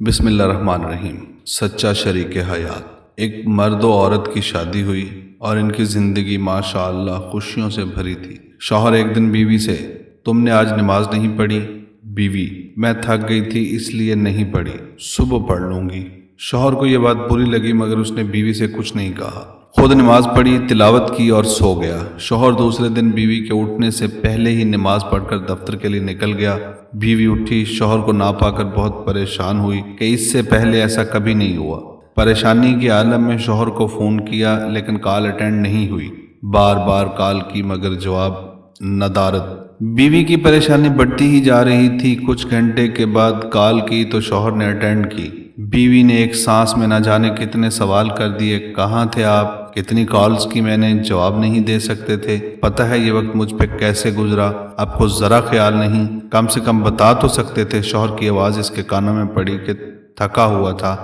بسم اللہ الرحمن الرحیم۔ سچا شریک حیات۔ ایک مرد و عورت کی شادی ہوئی اور ان کی زندگی ماشاءاللہ خوشیوں سے بھری تھی۔ شوہر ایک دن بیوی سے، تم نے آج نماز نہیں پڑھی؟ بیوی، میں تھک گئی تھی اس لیے نہیں پڑھی، صبح پڑھ لوں گی۔ شوہر کو یہ بات بری لگی مگر اس نے بیوی سے کچھ نہیں کہا، خود نماز پڑھی، تلاوت کی اور سو گیا۔ شوہر دوسرے دن بیوی کے اٹھنے سے پہلے ہی نماز پڑھ کر دفتر کے لیے نکل گیا۔ بیوی اٹھی، شوہر کو نہ پا کر بہت پریشان ہوئی کہ اس سے پہلے ایسا کبھی نہیں ہوا۔ پریشانی کے عالم میں شوہر کو فون کیا لیکن کال اٹینڈ نہیں ہوئی، بار بار کال کی مگر جواب ندارد۔ بیوی کی پریشانی بڑھتی ہی جا رہی تھی۔ کچھ گھنٹے کے بعد کال کی تو شوہر نے اٹینڈ کی۔ بیوی نے ایک سانس میں نہ جانے کتنے سوال کر دیے، کہاں تھے آپ؟ کتنی کالز کی میں نے، جواب نہیں دے سکتے تھے؟ پتہ ہے یہ وقت مجھ پہ کیسے گزرا؟ آپ کو ذرا خیال نہیں؟ کم سے کم بتا تو سکتے تھے۔ شوہر کی آواز اس کے کانوں میں پڑی کہ تھکا ہوا تھا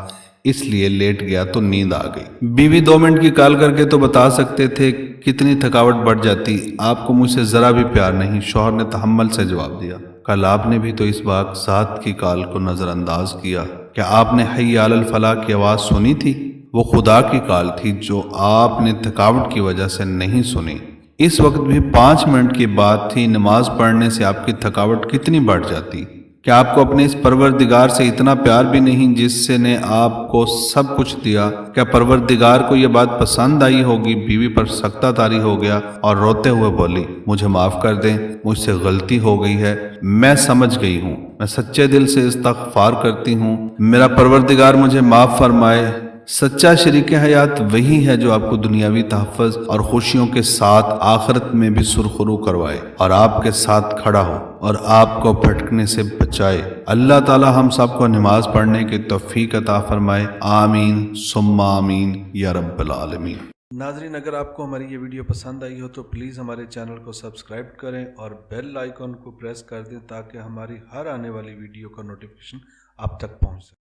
اس لیے لیٹ گیا تو نیند آ گئی۔ بیوی 2 منٹ کی کال کر کے تو بتا سکتے تھے، کتنی تھکاوٹ بڑھ جاتی، آپ کو مجھ سے ذرا بھی پیار نہیں۔ شوہر نے تحمل سے جواب دیا، کل آپ نے بھی تو اس باغ ذات کی کال کو نظر انداز کیا۔ کیا آپ نے حی علی الفلاح کی آواز سنی تھی؟ وہ خدا کی کال تھی جو آپ نے تھکاوٹ کی وجہ سے نہیں سنی۔ اس وقت بھی 5 منٹ کی بات تھی، نماز پڑھنے سے آپ کی تھکاوٹ کتنی بڑھ جاتی۔ کیا آپ کو اپنے اس پروردگار سے اتنا پیار بھی نہیں جس سے نے آپ کو سب کچھ دیا؟ کیا پروردگار کو یہ بات پسند آئی ہوگی؟ بیوی پر سکتہ طاری ہو گیا اور روتے ہوئے بولی، مجھے معاف کر دیں، مجھ سے غلطی ہو گئی ہے، میں سمجھ گئی ہوں، میں سچے دل سے استغفار کرتی ہوں، میرا پروردگار مجھے معاف فرمائے۔ سچا شریک حیات وہی ہے جو آپ کو دنیاوی تحفظ اور خوشیوں کے ساتھ آخرت میں بھی سرخرو کروائے اور آپ کے ساتھ کھڑا ہو اور آپ کو بھٹکنے سے بچائے۔ اللہ تعالی ہم سب کو نماز پڑھنے کی توفیق عطا فرمائے، آمین ثم آمین یا رب العالمین۔ ناظرین، اگر آپ کو ہماری یہ ویڈیو پسند آئی ہو تو پلیز ہمارے چینل کو سبسکرائب کریں اور بیل آئیکن کو پریس کر دیں تاکہ ہماری ہر آنے والی ویڈیو کا نوٹیفیکیشن آپ تک پہنچ سکے۔